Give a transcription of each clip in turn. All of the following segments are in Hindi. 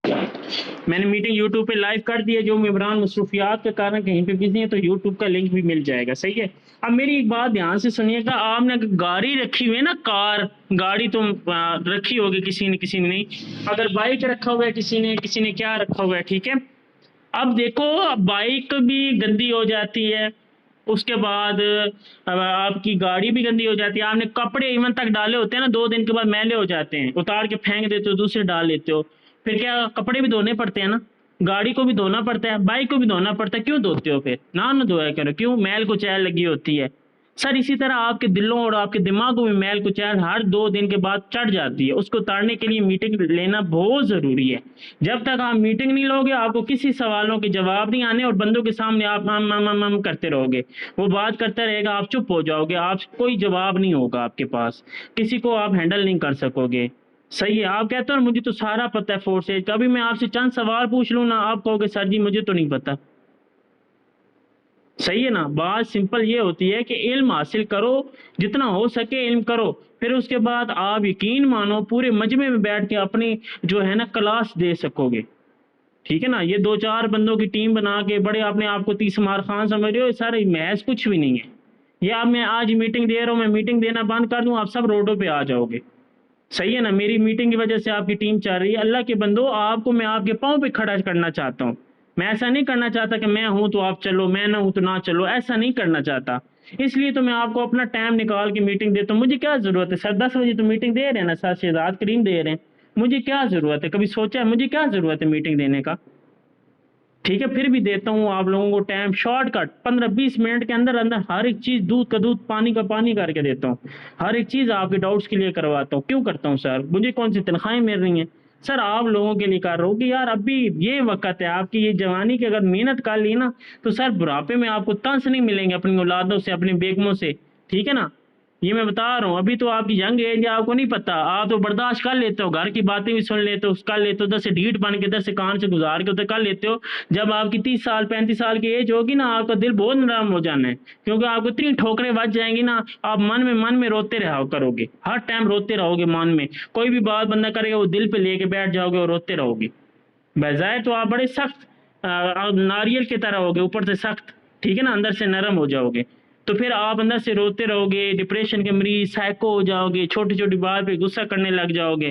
मैंने मीटिंग यूट्यूब पे लाइव कर दी है, जो इमरान मसरूफियात के कारण कहीं पे बिजी है तो यूट्यूब का लिंक भी मिल जाएगा। सही है। अब मेरी एक बात ध्यान से सुनिएगा, आपने गाड़ी रखी हुई है ना, कार गाड़ी तो रखी होगी किसी ने नहीं, अगर बाइक रखा हुआ है किसी ने क्या रखा हुआ है, ठीक है। अब देखो, बाइक भी गंदी हो जाती है, उसके बाद आपकी गाड़ी भी गंदी हो जाती है, आपने कपड़े इवन तक डाले होते हैं ना, 2 दिन के बाद मैले हो जाते हैं, उतार के फेंक देते हो, दूसरे डाल लेते हो, फिर क्या कपड़े भी धोने पड़ते हैं ना, गाड़ी को भी धोना पड़ता है, बाइक को भी धोना पड़ता है, क्यों धोते हो फिर? ना धोया करो, क्यों? मैल कुचैल लगी होती है। सर इसी तरह आपके दिलों और आपके दिमागों में मैल कुचैल हर 2 दिन के बाद चढ़ जाती है, उसको उतारने के लिए मीटिंग लेना बहुत ज़रूरी है। जब तक आप मीटिंग नहीं लोगे, आपको किसी सवालों के जवाब नहीं आने, और बंदों के सामने आप हम करते रहोगे, वो बात करता रहेगा, आप चुप हो जाओगे, आप कोई जवाब नहीं होगा आपके पास, किसी को आप हैंडल नहीं कर सकोगे। सही है। आप कहते हो मुझे तो सारा पता है फोर्सेज, कभी मैं आपसे चंद सवाल पूछ लूँ ना, आप कहोगे सर जी मुझे तो नहीं पता। सही है ना। बात सिंपल ये होती है कि इल्म हासिल करो, जितना हो सके इल्म करो, फिर उसके बाद आप यकीन मानो पूरे मजमे में बैठ के अपनी जो है ना क्लास दे सकोगे। ठीक है ना। ये 2-4 बंदों की टीम बना के बड़े अपने आप को तीस मार खान समझ रहे हो, सर महज कुछ भी नहीं है। ये आप, मैं आज मीटिंग दे रहा हूँ, मैं मीटिंग देना बंद कर दूं, आप सब रोडों पे आ जाओगे। सही है ना। मेरी मीटिंग की वजह से आपकी टीम चल रही है। अल्लाह के बंदो, आपको मैं आपके पाँव पे खड़ा करना चाहता हूँ। मैं ऐसा नहीं करना चाहता कि मैं हूं तो आप चलो, मैं ना हूं तो ना चलो, ऐसा नहीं करना चाहता। इसलिए तो मैं आपको अपना टाइम निकाल के मीटिंग देता हूँ। मुझे क्या जरूरत है सर, 10 बजे तो मीटिंग दे रहे हैं ना सर, शहजाद करीम दे रहे हैं, मुझे क्या जरूरत है? कभी सोचा है मुझे क्या जरूरत है मीटिंग देने का? ठीक है, फिर भी देता हूँ आप लोगों को टाइम, शॉर्टकट 15-20 मिनट के अंदर अंदर हर एक चीज़, दूध का दूध पानी का पानी करके देता हूँ, हर एक चीज़ आपके डाउट्स क्लियर करवाता हूँ। क्यों करता हूँ सर? मुझे कौन सी तनख्वाहें मिल रही हैं सर? आप लोगों के लिए कर रहा हूँ कि यार अभी ये वक्त है आपकी, ये जवानी की अगर मेहनत कर ली ना, तो सर बुढ़ापे में आपको तंस नहीं मिलेंगे अपनी औलादों से, अपनी बेगमों से। ठीक है ना। ये मैं बता रहा हूँ, अभी तो आपकी यंग एज है, आपको नहीं पता, आप तो बर्दाश्त कर लेते हो, घर की बातें भी सुन लेते हो, कर लेते हो, इधर से ढीठ बन के, इधर से कान से गुजार के उधर कर लेते हो। जब आपकी 30 साल 35 साल की एज होगी ना, आपका दिल बहुत नरम हो जाना है, क्योंकि आपको इतनी ठोकरें बज जाएंगी ना, आप मन में रोते रहा करोगे, हर टाइम रोते रहोगे मन में, कोई भी बात बंदा करेगा वो दिल पे लेके बैठ जाओगे और रोते रहोगे। बजाय तो आप बड़े सख्त नारियल की तरह होगे, ऊपर से सख्त, ठीक है ना, अंदर से नरम हो जाओगे। तो फिर आप अंदर से रोते रहोगे, डिप्रेशन के मरीज, साइको हो जाओगे, छोटी छोटी बात पे गुस्सा करने लग जाओगे।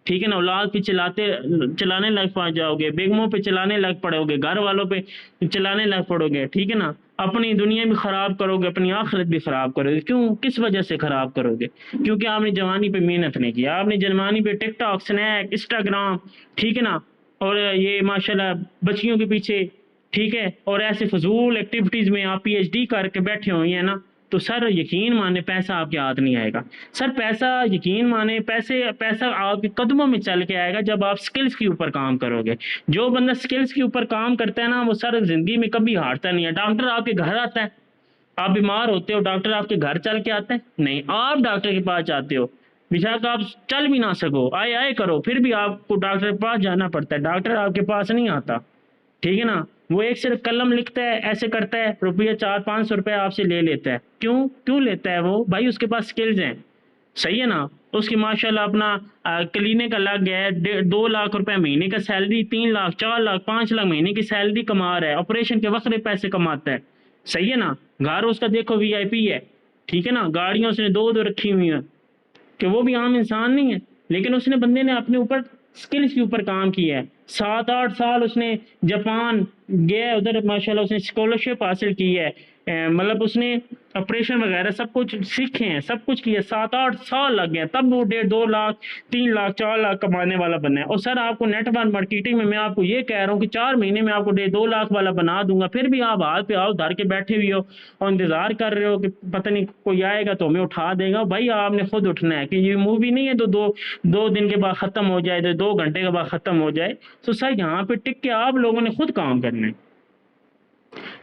ठीक है ना। औलाद पे चलाने लग पा जाओगे, बेगमों पे चलाने लग पड़ोगे, घर वालों पे चलाने लग पड़ोगे। ठीक है ना। अपनी दुनिया भी खराब करोगे, अपनी आखिरत भी खराब करोगे। क्यों? किस वजह से खराब करोगे? क्योंकि आपने जवानी पे मेहनत नहीं की, आपने जवानी पे टिकटॉक, स्नैक, इंस्टाग्राम, ठीक है ना, और ये माशाल्लाह बच्चियों के पीछे, ठीक है, और ऐसे फजूल एक्टिविटीज़ में आप पीएचडी करके बैठे हुए हैं ना, तो सर यकीन माने पैसा आपके हाथ नहीं आएगा। सर पैसा, यकीन माने पैसा आपके कदमों में चल के आएगा जब आप स्किल्स के ऊपर काम करोगे। जो बंदा स्किल्स के ऊपर काम करता है ना, वो सर ज़िंदगी में कभी हारता नहीं है। डॉक्टर आपके घर आता है, आप बीमार होते हो, डॉक्टर आपके घर चल के आता है? नहीं, आप डॉक्टर के पास जाते हो, बेशक आप चल भी ना सको, आए आए करो, फिर भी आपको डॉक्टर के पास जाना पड़ता है, डॉक्टर आपके पास नहीं आता। ठीक है ना। वो एक सिर्फ कलम लिखता है, ऐसे करता है, रुपये 400-500 रुपये आपसे ले लेता है। क्यों क्यों लेता है वो? भाई उसके पास स्किल्स हैं। सही है ना। उसकी माशाल्लाह अपना क्लिनिक अलग है, 2 लाख रुपए महीने का सैलरी, 3 लाख 4 लाख 5 लाख महीने की सैलरी कमा रहा है, ऑपरेशन के वक्र पैसे कमाता है। सही है ना। घर उसका देखो वीआईपी है। ठीक है ना। गाड़ियां उसने दो दो रखी हुई हैं, कि वो भी आम इंसान नहीं है, लेकिन उसने, बंदे ने अपने ऊपर स्किल्स के ऊपर काम किया है। 7-8 साल उसने जापान गया, उधर माशाल्लाह उसने स्कॉलरशिप हासिल की है, मतलब उसने ऑपरेशन वगैरह सब कुछ सीखे हैं, सब कुछ किया, 7-8 साल लग गए, तब वो 1.5 2 लाख 3 लाख 4 लाख कमाने वाला बना है। और सर आपको नेटवर्क मार्केटिंग में मैं आपको ये कह रहा हूँ कि 4 महीने में आपको 1.5 2 लाख वाला बना दूंगा, फिर भी आप हाथ पे हाथ धर के बैठे हुए हो और इंतजार कर रहे हो कि पता नहीं कोई आएगा तो हमें उठा देगा। भाई आपने खुद उठना है, कि ये मूवी नहीं है तो दो दिन के बाद खत्म हो जाए, तो 2 घंटे के बाद खत्म हो जाए। तो सर यहाँ पे टिक के आप लोगों ने खुद काम करना है।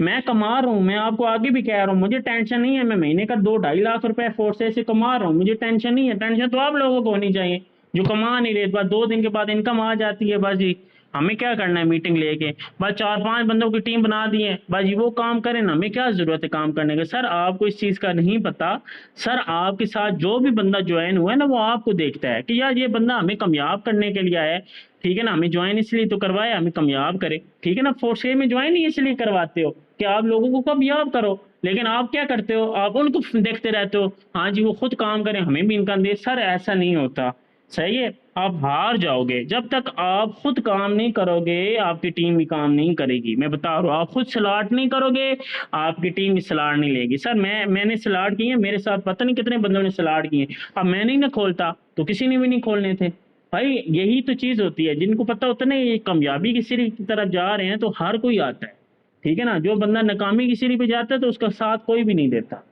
मैं कमा रहा हूँ, मैं आपको आगे भी कह रहा हूँ, मुझे टेंशन नहीं है, मैं महीने का 2-2.5 लाख रुपए फोर्सेस से कमा रहा हूँ, मुझे टेंशन नहीं है। टेंशन तो आप लोगों को होनी चाहिए जो कमा नहीं रहे, बस 2 दिन के बाद इनकम आ जाती है, बस जी हमें क्या करना है मीटिंग लेके, बस 4-5 बंदों की टीम बना दी है, बस वो काम करें ना, हमें क्या ज़रूरत है काम करने की। सर आपको इस चीज़ का नहीं पता, सर आपके साथ जो भी बंदा ज्वाइन हुआ है ना, वो आपको देखता है कि यार ये बंदा हमें कामयाब करने के लिए आया है, ठीक है ना, हमें ज्वाइन इसलिए तो करवाया हमें कामयाब करे, ठीक है ना। फोर्स में ज्वाइन ही इसलिए करवाते हो कि आप लोगों को कामयाब करो, लेकिन आप क्या करते हो, आप उनको देखते रहते हो, हाँ जी वो खुद काम करें हमें भी इनकम दे। सर ऐसा नहीं होता, सही है, आप हार जाओगे जब तक आप खुद काम नहीं करोगे, आपकी टीम भी काम नहीं करेगी। मैं बता रहा हूँ, आप खुद सलाट नहीं करोगे, आपकी टीम भी सलाट नहीं लेगी। सर मैंने सलाट की है, मेरे साथ पता नहीं कितने बंदों ने सलाट की है, अब मैं नहीं ना खोलता तो किसी ने भी नहीं खोलने थे। भाई यही तो चीज होती है, जिनको पता होता है ना ये कामयाबी की सीढ़ी की तरफ जा रहे हैं तो हर कोई आता है, ठीक है ना। जो बंदा नाकामी की सीढ़ी पे जाता है तो उसका साथ कोई भी नहीं देता,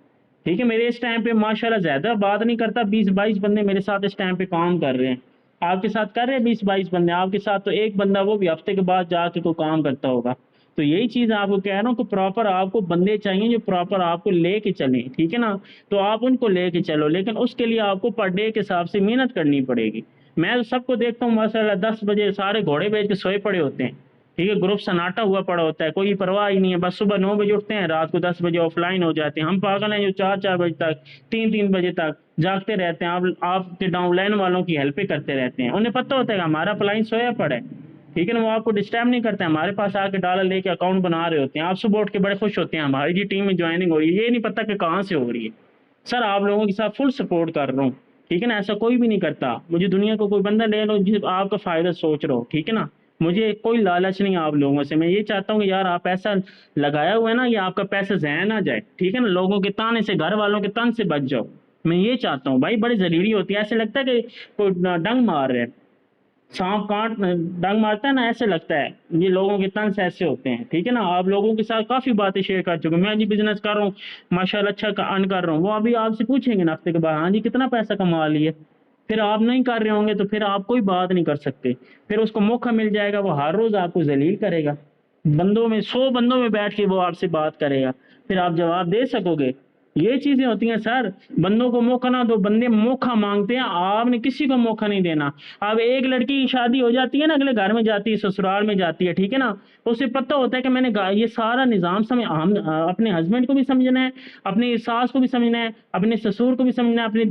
ठीक है। मेरे इस टाइम पे माशाल्लाह ज्यादा बात नहीं करता, 20-22 बंदे मेरे साथ इस टाइम पे काम कर रहे हैं, आपके साथ कर रहे हैं 20-22 बंदे, आपके साथ तो एक बंदा वो भी हफ्ते के बाद जाके कोई काम करता होगा। तो यही चीज आपको कह रहा हूँ कि प्रॉपर आपको बंदे चाहिए जो प्रॉपर आपको लेके चलें, ठीक है ना। तो आप उनको लेके चलो, लेकिन उसके लिए आपको पर डे के हिसाब से मेहनत करनी पड़ेगी। मैं तो सबको देखता हूँ माशाल्लाह 10 बजे सारे घोड़े बेच के सोए पड़े होते हैं, ठीक है, ग्रुप सन्नाटा हुआ पड़ा होता है, कोई परवाह ही नहीं है, बस सुबह 9 बजे उठते हैं, रात को 10 बजे ऑफलाइन हो जाते हैं। हम पागल हैं जो 4-4 बजे तक, 3-3 बजे तक जागते रहते हैं, आपके डाउनलाइन वालों की हेल्प करते रहते हैं। उन्हें पता होता है कि हमारा अपलाइन सोया पड़ा है, ठीक है ना, वो आपको डिस्टर्ब नहीं करते, हमारे पास आके डॉलर लेके अकाउंट बना रहे होते हैं। आप सुबह उठ के बड़े खुश होते हैं हमारी जी टीम में ज्वाइनिंग हो रही है, ये नहीं पता कि कहाँ से हो रही है। सर आप लोगों के साथ फुल सपोर्ट कर रहा हूँ, ठीक है ना, ऐसा कोई भी नहीं करता। मुझे दुनिया को कोई बंदा ले लो जिस आपका फायदा सोच रहा हो, ठीक है ना। मुझे कोई लालच नहीं है आप लोगों से, मैं ये चाहता हूँ कि यार आप पैसा लगाया हुआ है ना, ये आपका पैसा ज़ाया ना जाए, ठीक है ना, लोगों के ताने से, घर वालों के तन से बच जाओ। मैं ये चाहता हूँ भाई, बड़ी जलीली होती है, ऐसे लगता है कि कोई डंग मार रहे हैं, सांप काट डंग मारता है ना, ऐसे लगता है। ये लोगों के तंज ऐसे होते हैं, ठीक है ना। आप लोगों के साथ काफ़ी बातें शेयर कर चुके हूँ, मैं जी बिज़नेस कर रहा हूँ माशाल्लाह, अच्छा अर्न कर रहा हूँ, वो अभी आपसे पूछेंगे ना हफ्ते के बाद, हाँ जी कितना पैसा कमा लिए, फिर आप नहीं कर रहे होंगे तो फिर आप कोई बात नहीं कर सकते। फिर उसको मौका मिल जाएगा, वो हर रोज़ आपको ज़लील करेगा, बंदों में 100 बंदों में बैठ के वो आपसे बात करेगा, फिर आप जवाब दे सकोगे। ये चीज़ें होती हैं सर, बंदों को मौका ना दो, बंदे मौका मांगते हैं, आपने किसी को मौका नहीं देना। अब एक लड़की की शादी हो जाती है ना, अगले घर में जाती है, ससुराल में जाती है, ठीक है ना, उसे पता होता है कि मैंने ये सारा निज़ाम हम अपने हस्बैंड को भी समझना है, अपनी सास को भी समझना है, अपने ससुर को भी समझना है, अपनी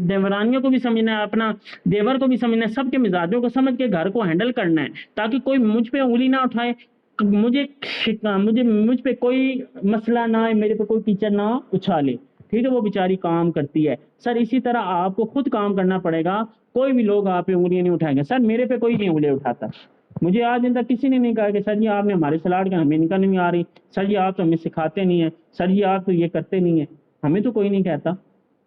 देवरानियों को भी समझना है, अपना देवर को भी समझना है, सबके मिजाजों को समझ के घर को हैंडल करना है, ताकि कोई मुझ पे उंगली ना उठाए, मुझ पे कोई मसला ना आए, मेरे पे कोई कीचड़ ना उछाले, ठीक है, वो बेचारी काम करती है। सर इसी तरह आपको खुद काम करना पड़ेगा, कोई भी लोग आप पे उंगलियां नहीं उठाएंगे। सर मेरे पे कोई नहीं उंगली उठाता, मुझे आज दिन तक किसी ने नहीं कहा कि सर जी आपने हमारे सलाड का हमें इनका नहीं आ रही, सर जी आप तो हमें सिखाते नहीं है, सर जी आप तो ये करते नहीं है, हमें तो कोई नहीं कहता,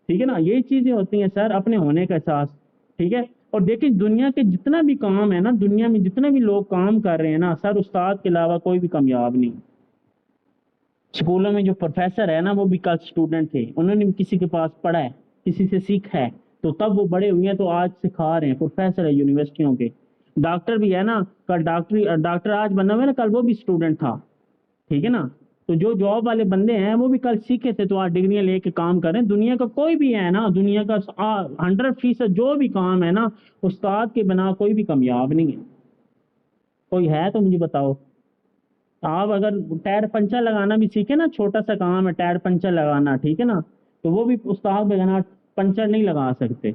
ठीक है ना। ये चीजें होती हैं सर, अपने होने का एहसास, ठीक है। और देखिए दुनिया के जितना भी काम है ना, दुनिया में जितने भी लोग काम कर रहे हैं ना सर, उस्ताद के अलावा कोई भी कामयाब नहीं। स्कूलों में जो प्रोफेसर है ना, वो भी कल स्टूडेंट थे, उन्होंने भी किसी के पास पढ़ा है, किसी से सीखा है, तो तब वो बड़े हुए हैं तो आज सिखा रहे हैं, प्रोफेसर है यूनिवर्सिटियों के। डॉक्टर भी है ना, कल डॉक्टर आज बना हुआ है ना, कल वो भी स्टूडेंट था, ठीक है ना। तो जो जॉब वाले बंदे हैं वो भी कल सीखे थे तो आज डिग्रियां लेके काम कर रहे हैं। दुनिया का कोई भी है ना, दुनिया का 100% जो भी काम है ना, उस्ताद के बिना कोई भी कामयाब नहीं है। कोई है तो मुझे बताओ। आप अगर टायर पंचर लगाना भी सीखे ना, छोटा सा काम है टायर पंचर लगाना, ठीक है ना, तो वो भी उस्ताद के बिना पंचर नहीं लगा सकते,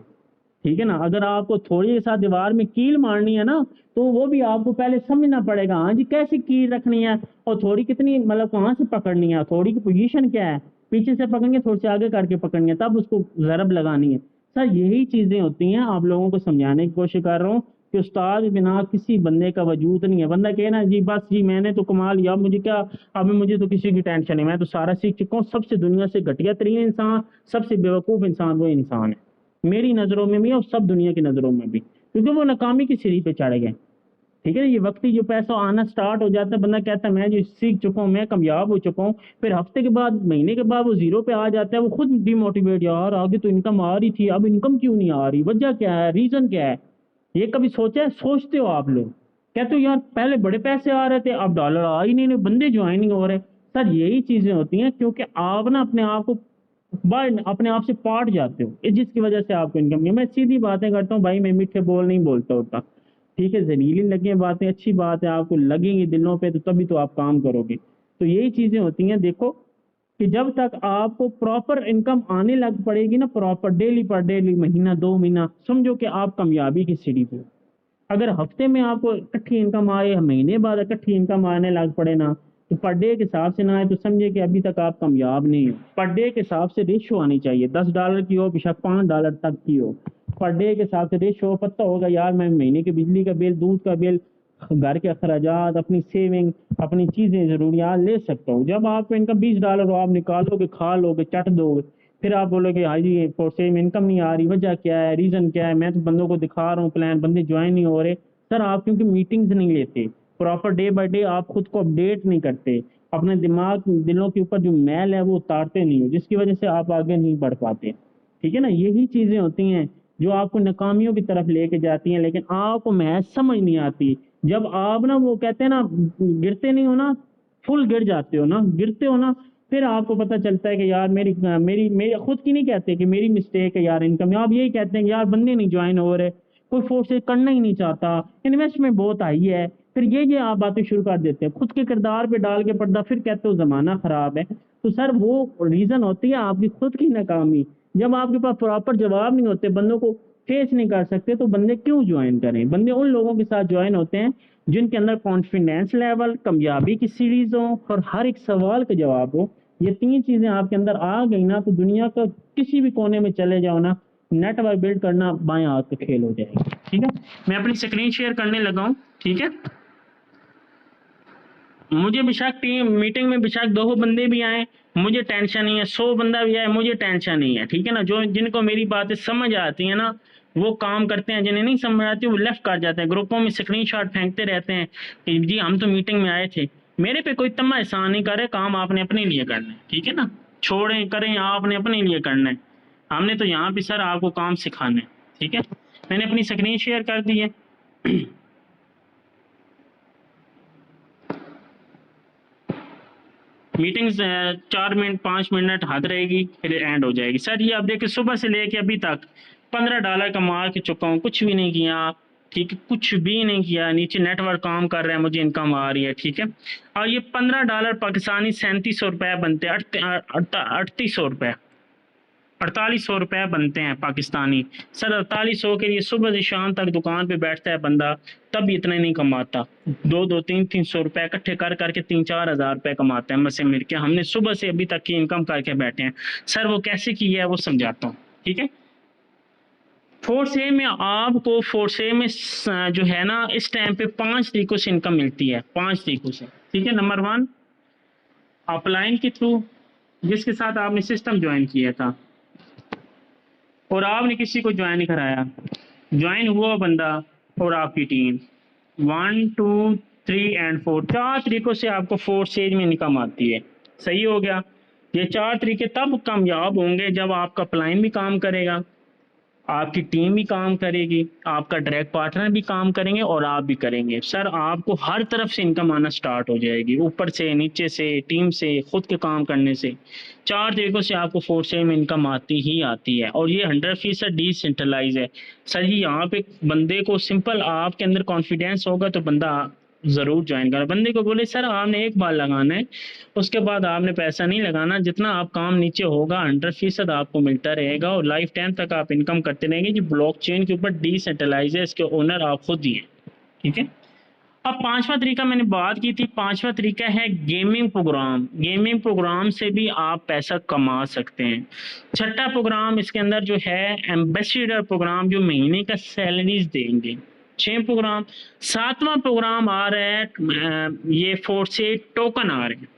ठीक है ना। अगर आपको थोड़ी के साथ दीवार में कील मारनी है ना, तो वो भी आपको पहले समझना पड़ेगा, हाँ जी कैसे कील रखनी है, और थोड़ी कितनी मतलब कहाँ से पकड़नी है, थोड़ी की पोजीशन क्या है, पीछे से पकड़नी है, थोड़ी से आगे करके पकड़नी है, तब उसको ज़रब लगानी है। सर यही चीज़ें होती हैं, आप लोगों को समझाने की कोशिश कर रहा हूँ कि उस्ताद के बिना किसी बंदे का वजूद नहीं है। बंदा कहे ना जी बस जी मैंने तो कमा लिया, अब मुझे क्या, अब मुझे तो किसी की टेंशन नहीं, मैं तो सारा सीख चुका हूँ। सबसे दुनिया से घटिया तरीन इंसान, सबसे बेवकूफ़ इंसान वो इंसान है मेरी नज़रों में भी और सब दुनिया की नज़रों में भी, क्योंकि वो नाकामी की सीढ़ी पे चढ़ गए, ठीक है ना। ये वक्ती जो पैसा आना स्टार्ट हो जाता है, बंदा कहता है मैं जो सीख चुका हूँ, मैं कामयाब हो चुका हूँ, फिर हफ्ते के बाद, महीने के बाद वो जीरो पे आ जाता है, वो खुद डिमोटिवेट, यार आगे तो इनकम आ रही थी अब इनकम क्यों नहीं आ रही, वजह क्या है, रीज़न क्या है। ये कभी सोचा है, सोचते हो आप लोग, कहते हो यार पहले बड़े पैसे आ रहे थे अब डॉलर आ ही नहीं, बंदे ज्वाइन नहीं हो रहे। सर यही चीज़ें होती हैं, क्योंकि आप ना अपने आप को अपने आप से पाट जाते हो, जिसकी वजह से आपको इनकम नहीं। मैं सीधी बातें करता हूँ भाई, मैं मीठे बोल नहीं बोलता होता, ठीक है, जहरीली लगे बातें अच्छी बात है, आपको लगेंगी दिलों पे तो तभी तो आप काम करोगे। तो यही चीजें होती हैं, देखो कि जब तक आपको प्रॉपर इनकम आने लग पड़ेगी ना, प्रॉपर डेली पर डेली, महीना 2 महीना, समझो कि आप कामयाबी की सीढ़ी पे। अगर हफ्ते में आपको इकट्ठी इनकम आए, महीने बाद इकट्ठी इनकम आने लग पड़े ना, तो पर डे के हिसाब से ना आए तो समझे कि अभी तक आप कामयाब नहीं हो। पर डे के हिसाब से रेशो आनी चाहिए, $10 की हो बेशक $5 तक की हो, पर डे के हिसाब से रेशो पता होगा यार मैं महीने के बिजली का बिल, दूध का बिल, घर के अखराजात, अपनी सेविंग, अपनी चीजें जरूरियात ले सकता हूँ। जब आपको इनकम $20 हो, आप निकालोगे, खा लोगे, चट दोगे, फिर आप बोलोगे हाँ जी फोर्से में इनकम नहीं आ रही, वजह क्या है, रीजन क्या है, मैं तो बंदों को दिखा रहा हूँ प्लान, बंदे ज्वाइन नहीं हो रहे। सर आप क्योंकि मीटिंग्स नहीं लेते प्रॉपर, डे बाय डे आप खुद को अपडेट नहीं करते, अपने दिमाग दिलों के ऊपर जो मैल है वो उतारते नहीं हो, जिसकी वजह से आप आगे नहीं बढ़ पाते। ठीक है ना, यही चीजें होती हैं जो आपको नाकामियों की तरफ लेके जाती हैं, लेकिन आपको महज समझ नहीं आती। जब आप ना वो कहते हैं ना गिरते नहीं हो ना, फुल गिर जाते हो ना, गिरते हो ना, फिर आपको पता चलता है कि यार मेरी मेरी मेरी खुद की नहीं कहते कि मेरी मिस्टेक है यार इनकम, आप यही कहते हैं कि यार बंदे नहीं ज्वाइन हो रहे, कोई फोर्सेज करना ही नहीं चाहता, इन्वेस्टमेंट बहुत हाई है, फिर ये आप बातें शुरू कर देते हैं, खुद के किरदार पे डाल के पर्दा, फिर कहते हो जमाना खराब है। तो सर वो रीजन होती है आपकी खुद की नाकामी। जब आपके पास प्रॉपर जवाब नहीं होते, बंदों को फेस नहीं कर सकते, तो बंदे क्यों ज्वाइन करें? बंदे उन लोगों के साथ ज्वाइन होते हैं जिनके अंदर कॉन्फिडेंस लेवल, कामयाबी की सीरीज हो और हर एक सवाल का जवाब हो। ये तीन चीजें आपके अंदर आ गई ना, तो दुनिया का किसी भी कोने में चले जाओ ना, नेटवर्क बिल्ड करना बाएं हाथ का खेल हो जाएगा। ठीक है, मैं अपनी स्क्रीन शेयर करने लगा हूँ। ठीक है, मुझे बेशक टीम मीटिंग में बेशक 2 बंदे भी आए, मुझे टेंशन नहीं है, 100 बंदा भी आए, मुझे टेंशन नहीं है। ठीक है ना, जो जिनको मेरी बातें समझ आती है ना वो काम करते हैं, जिन्हें नहीं समझ आती वो लेफ्ट कर जाते हैं, ग्रुपों में स्क्रीनशॉट फेंकते रहते हैं कि जी हम तो मीटिंग में आए थे। मेरे पे कोई तमा एहसान नहीं करे, काम आपने अपने लिए करना है। ठीक है ना, छोड़ें करें आपने अपने लिए करना है, हमने तो यहाँ पे सर आपको काम सिखाना है। ठीक है, मैंने अपनी स्क्रीन शेयर कर दी है। मीटिंग्स 4 मिनट 5 मिनट हाथ रहेगी, फिर एंड हो जाएगी। सर ये आप देखिए सुबह से लेके अभी तक $15 कमा के चुका हूँ, कुछ भी नहीं किया। ठीक है, कुछ भी नहीं किया, नीचे नेटवर्क काम कर रहा है, मुझे इनकम आ रही है। ठीक है, और ये $15 पाकिस्तानी 3700 रुपये बनते हैं, 3800 रुपये, 4800 रुपये बनते हैं पाकिस्तानी। सर 4800 के लिए सुबह से शाम तक दुकान पे बैठता है बंदा, तब भी इतने नहीं कमाता। 2-2 3-300 रुपये इकट्ठे कर करके 3-4 हज़ार रुपये कमाते हैं मसे मिल के। हमने सुबह से अभी तक की इनकम करके बैठे हैं। सर वो कैसे की है वो समझाता हूँ। ठीक है, फोर्स ए में आपको फोर्स ए में जो है ना इस टाइम पे 5 तरीकों से इनकम मिलती है, 5 तरीकों से। ठीक है, नंबर 1 अपलाइन के थ्रू, जिसके साथ आपने सिस्टम ज्वाइन किया था और आपने किसी को ज्वाइन कराया, ज्वाइन हुआ बंदा और आपकी टीम, 1 2 3 एंड 4, 4 तरीकों से आपको 4 स्टेज में इनकम आती है। सही हो गया, ये 4 तरीके तब कामयाब होंगे जब आपका प्लान भी काम करेगा, आपकी टीम भी काम करेगी, आपका डायरेक्ट पार्टनर भी काम करेंगे और आप भी करेंगे। सर आपको हर तरफ से इनकम आना स्टार्ट हो जाएगी, ऊपर से, नीचे से, टीम से, खुद के काम करने से। 4 तरीकों से आपको फोर्स में इनकम आती ही आती है, और ये 100% डिसेंट्रलाइज है। सर ये यहाँ पे बंदे को सिंपल, आपके अंदर कॉन्फिडेंस होगा तो बंदा ज़रूर ज्वाइन करा। बंदे को बोले सर आपने एक बार लगाना है, उसके बाद आपने पैसा नहीं लगाना, जितना आप काम नीचे होगा 100% आपको मिलता रहेगा और लाइफ टाइम तक आप इनकम करते रहेंगे। जी ब्लॉकचेन के ऊपर डिसेंट्रलाइज है, इसके ओनर आप खुद ही हैं। ठीक है, अब 5वां तरीका मैंने बात की थी, 5वां तरीका है गेमिंग प्रोग्राम। गेमिंग प्रोग्राम से भी आप पैसा कमा सकते हैं। 6ठा प्रोग्राम इसके अंदर जो है एम्बेसडर प्रोग्राम, जो महीने का सैलरीज देंगे। 6 प्रोग्राम। 7वां प्रोग्राम आ रहा है ये फोर्स से टोकन आ रहे हैं,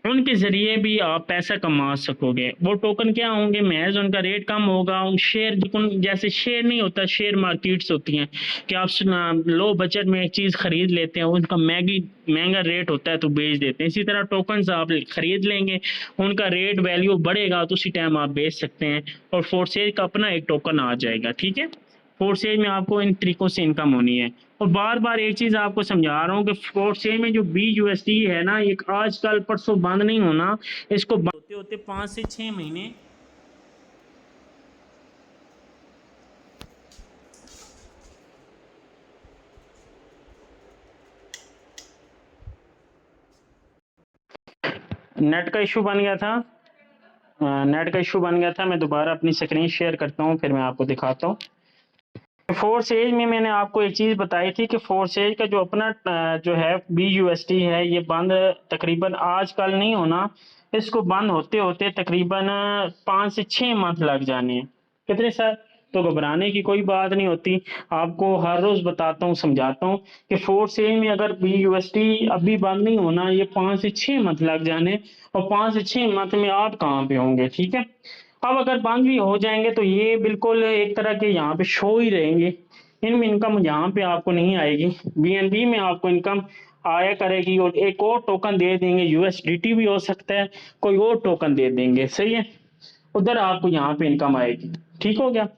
उनके ज़रिए भी आप पैसा कमा सकोगे। वो टोकन क्या होंगे, महज उनका रेट कम होगा। उन शेयर जैसे शेयर नहीं होता, शेयर मार्केट्स होती हैं कि आप लो बजट में एक चीज़ खरीद लेते हैं, उनका महंगा रेट होता है तो बेच देते हैं। इसी तरह टोकन्स आप खरीद लेंगे, उनका रेट वैल्यू बढ़ेगा तो उसी टाइम आप बेच सकते हैं और फोर्सेज का अपना एक टोकन आ जाएगा। ठीक है, फोर्सेज में आपको इन तरीकों से इनकम होनी है। और बार बार एक चीज़ आपको समझा रहा हूँ कि फोर्सेज में जो BUSD है ना, ये आजकल परसों बंद नहीं होना, इसको बंद होते होते 5 से 6 महीने नेट का इशू बन गया था। नेट का इशू बन गया था। मैं दोबारा अपनी स्क्रीन शेयर करता हूँ, फिर मैं आपको दिखाता हूँ। फोर्स एज में मैंने आपको एक चीज़ बताई थी कि फोर्स एज का जो अपना जो है BUSD है, ये बंद तकरीबन आजकल नहीं होना, इसको बंद होते होते तकरीबन 5 से 6 मंथ लग जाने हैं। कितने सर? तो घबराने की कोई बात नहीं होती। आपको हर रोज़ बताता हूँ, समझाता हूँ कि फोर्स एज में अगर BUSD अभी बंद नहीं होना, ये 5 से 6 मंथ लग जाने, और 5 से 6 मंथ में आप कहाँ पे होंगे, ठीक है। अब अगर बंद भी हो जाएंगे तो ये बिल्कुल एक तरह के यहाँ पे शो ही रहेंगे, इनमें इनकम यहाँ पे आपको नहीं आएगी। BNB में आपको इनकम आया करेगी, और एक और टोकन दे देंगे, USDT भी हो सकता है, कोई और टोकन दे देंगे, सही है, उधर आपको यहाँ पे इनकम आएगी। ठीक हो गया।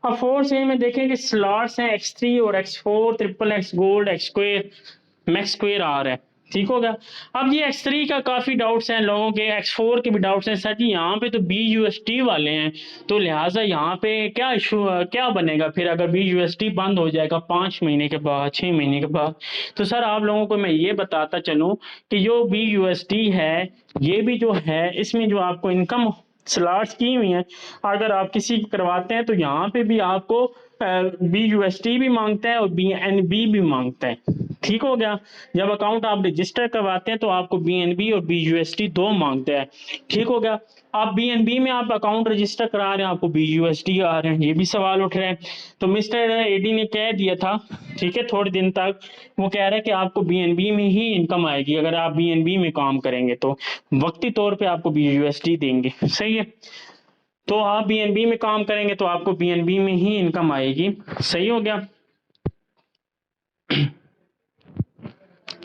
अब फोर्स ए में देखें कि स्लॉट्स हैं X3 और X4, triple X gold, X square, max square R है। ठीक हो गया। अब ये X3 का काफ़ी डाउट्स हैं लोगों के, X4 के भी डाउट्स हैं, सर जी यहाँ पे तो BUSD वाले हैं, तो लिहाजा यहाँ पे क्या इशू, क्या बनेगा फिर अगर BUSD बंद हो जाएगा 5 महीने के बाद, 6 महीने के बाद। तो सर आप लोगों को मैं ये बताता चलूँ कि जो BUSD है, ये भी जो है इसमें जो आपको इनकम स्लॉट्स की हुई हैं, अगर आप किसी करवाते हैं तो यहाँ पे भी आपको BUSD भी मांगता है और BNB भी मांगता है। ठीक हो गया। जब अकाउंट आप रजिस्टर करवाते हैं तो आपको BNB और BUSD दो मांगता है। ठीक हो गया। आप BNB में आप अकाउंट रजिस्टर करा रहे हैं, आपको BUSD आ रहे हैं, ये भी सवाल उठ रहे हैं। तो मिस्टर एडी ने कह दिया था, ठीक है, थोड़े दिन तक वो कह रहे हैं कि आपको BNB में ही इनकम आएगी, अगर आप BNB में काम करेंगे तो वक्ती तौर पे आपको BUSD देंगे, सही है। तो आप BNB में काम करेंगे तो आपको BNB में ही इनकम आएगी, सही हो गया।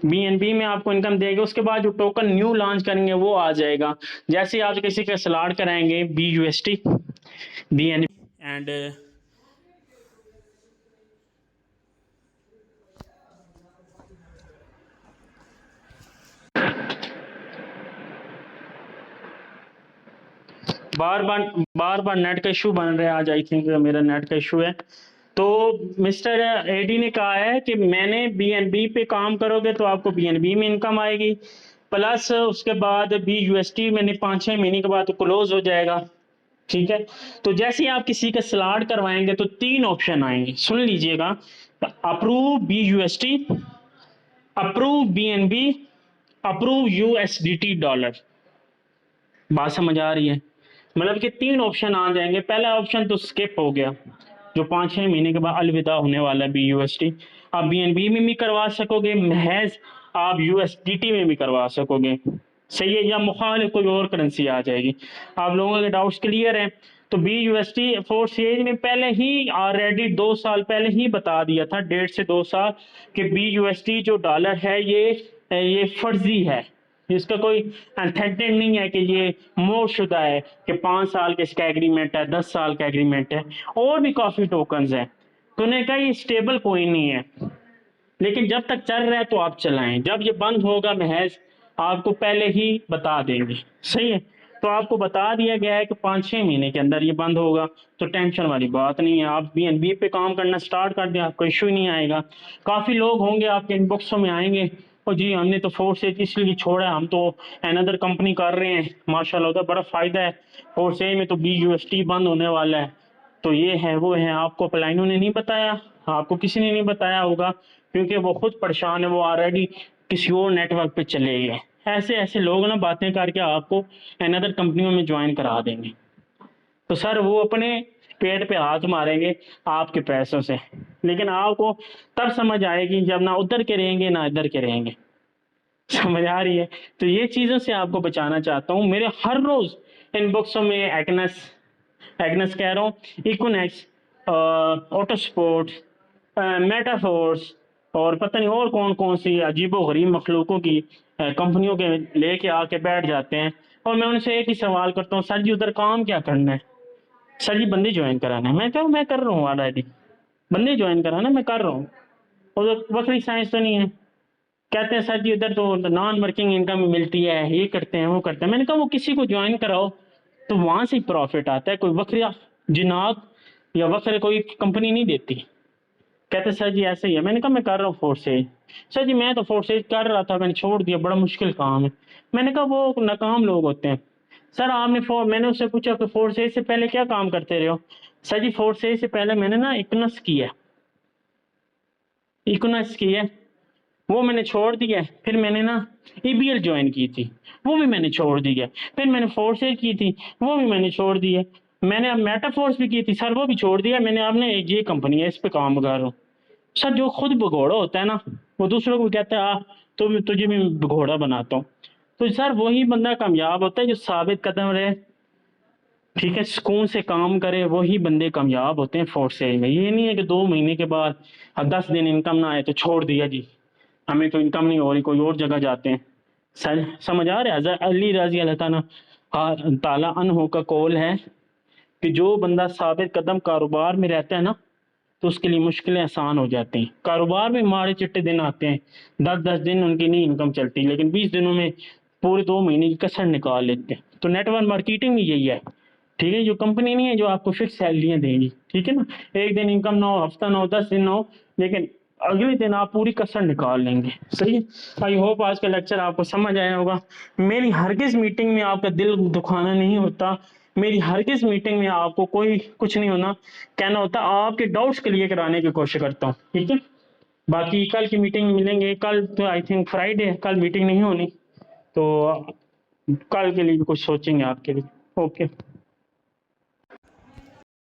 BNB में आपको इनकम देगा, उसके बाद जो टोकन न्यू लॉन्च करेंगे वो आ जाएगा। जैसे आप किसी का स्लॉट कराएंगे BUSD, BNB and bar bar net का इशू बन रहा है। आज आई थिंक मेरा नेट का इशू है। तो मिस्टर एडी ने कहा है कि मैंने BNB पे काम करोगे तो आपको BNB में इनकम आएगी, प्लस उसके बाद BUSD मैंने 5-6 महीने के बाद क्लोज हो जाएगा। ठीक है। तो जैसे ही आप किसी का स्लॉट करवाएंगे तो 3 ऑप्शन आएंगे, सुन लीजिएगा, approve BUSD, approve BNB, approve USDT dollar. बात समझ आ रही है? मतलब कि 3 ऑप्शन आ जाएंगे। पहला ऑप्शन तो स्किप हो गया, जो 5-6 महीने के बाद अलविदा होने वाला है BUSD। आप BNB में भी करवा सकोगे, महज आप USDT में भी करवा सकोगे, सही है, या मुखालिफ कोई और करेंसी आ जाएगी। आप लोगों के डाउट्स क्लियर हैं? तो BUSD फोर्स एज में पहले ही ऑलरेडी 2 साल पहले ही बता दिया था, 1.5 से 2 साल, कि BUSD जो डॉलर है ये फर्जी है, इसका कोई अथेंटिक नहीं है कि ये मोशुदा है, कि 5 साल के इसका एग्रीमेंट है, 10 साल का एग्रीमेंट है, और भी काफ़ी टोकन्स हैं। तो उन्होंने कहा ये स्टेबल कोई नहीं है, लेकिन जब तक चल रहा है तो आप चलाएं, जब ये बंद होगा महज आपको पहले ही बता देंगे, सही है। तो आपको बता दिया गया है कि 5-6 महीने के अंदर ये बंद होगा, तो टेंशन वाली बात नहीं है। आप BNB पे काम करना स्टार्ट कर दें, आपको इशू ही नहीं आएगा। काफ़ी लोग होंगे आपके इनबॉक्सों में आएंगे, और जी हमने तो फोर्स एज इसलिए छोड़ा है, हम तो अनदर कंपनी कर रहे हैं, माशाल्लाह उधर बड़ा फ़ायदा है, फोर्स एज में तो BUSD बंद होने वाला है, तो ये है वो है। आपको अपलाइनों ने नहीं बताया, आपको किसी ने नहीं बताया होगा, क्योंकि वो खुद परेशान है, वो ऑलरेडी किसी और नेटवर्क पे चले गए। ऐसे ऐसे लोग ना बातें करके आपको अनदर कंपनियों में ज्वाइन करा देंगे, तो सर वो अपने पेट पे हाथ मारेंगे आपके पैसों से, लेकिन आपको तब समझ आएगी जब ना उधर के रहेंगे ना इधर के रहेंगे। समझ आ रही है? तो ये चीज़ों से आपको बचाना चाहता हूँ। मेरे हर रोज़ इनबॉक्सों में एग्नस एग्नस कह रहा हूँ, इकोनेक्स, ऑटो स्पोर्ट, मेटाफोर्स, और पता नहीं और कौन कौन सी अजीबो गरीब मखलूकों की कंपनियों के लेके आके बैठ जाते हैं, और मैं उनसे एक ही सवाल करता हूँ, सर जी उधर काम क्या करना है? सर जी बंदे ज्वाइन कराना है। मैं कहूँ मैं कर रहा हूँ ऑलरेडी, बंदे ज्वाइन कराना मैं कर रहा हूँ, उधर बकरी साइंस तो नहीं है। कहते हैं सर जी उधर तो नॉन वर्किंग इनकम मिलती है, ये करते हैं वो करते हैं। मैंने कहा वो किसी को ज्वाइन कराओ तो वहां से प्रॉफिट आता है, कोई बकरिया जिनाक या बकरे कोई कंपनी नहीं देती। कहते सर जी ऐसे ही है। मैंने कहा मैं कर रहा हूँ फोर्स एज। सर जी मैं तो फोर्स एज कर रहा था, मैंने छोड़ दिया, बड़ा मुश्किल काम है। मैंने कहा वो नाकाम लोग होते हैं। सर आपने मैंने उससे पूछा कि फोर्स एज से पहले क्या काम करते रहे हो? सर जी फोर्स एज से पहले मैंने ना इकनस किया, इकनस की है, वो मैंने छोड़ दिया है। फिर मैंने ना ईबीएल ज्वाइन की थी, वो भी मैंने छोड़ दी है। फिर मैंने फोर्स एज की थी, वो भी मैंने छोड़ दी है। मैंने अब मेटाफोर्स भी की थी सर, वो भी छोड़ दिया। मैंने आपने एक ये कंपनी है इस पे काम कर रहा हूँ। सर जो खुद भगोड़ा होता है ना, वो दूसरों को कहता है आ तुम तुझे भी भगोड़ा बनाता हूँ। तो सर वही बंदा कामयाब होता है जो साबित कदम रहे, ठीक है, सुकून से काम करे, वही बंदे कामयाब होते हैं फोर्स एज में। ये नहीं है कि 2 महीने के बाद 10 दिन इनकम ना आए तो छोड़ दिया जी, हमें तो इनकम नहीं हो रही, कोई और जगह जाते हैं। सर समझ आ रहा है? हज़रत अली रजी अल्लाह ताला अन्हो का कौल है कि जो बंदा साबित कदम कारोबार में रहता है ना, तो उसके लिए मुश्किलें आसान हो जाती हैं। कारोबार में माड़े चिट्टे दिन आते हैं, 10-10 दिन उनकी नहीं इनकम चलती, लेकिन 20 दिनों में पूरे 2 महीने की कसर निकाल लेते हैं। तो नेटवर्क मार्केटिंग में यही है, ठीक है। जो कंपनी नहीं है जो आपको फिक्स सैलरियाँ देगी, ठीक है ना, एक दिन इनकम ना हो, हफ्ता ना हो, 10 दिन ना हो, लेकिन अगले दिन आप पूरी कसर निकाल लेंगे। सही है। आई होप आज का लेक्चर आपको समझ आया होगा। मेरी हरगिज़ मीटिंग में आपका दिल दुखाना नहीं होता, मेरी हरगिज़ मीटिंग में आपको कोई कुछ नहीं होना कहना होता, आपके डाउट्स क्लियर कराने की कोशिश करता हूँ, ठीक है। बाकी कल की मीटिंग में मिलेंगे। कल तो आई थिंक फ्राइडे है, कल मीटिंग नहीं होनी, तो कल के लिए भी कुछ सोचेंगे आपके लिए। ओके।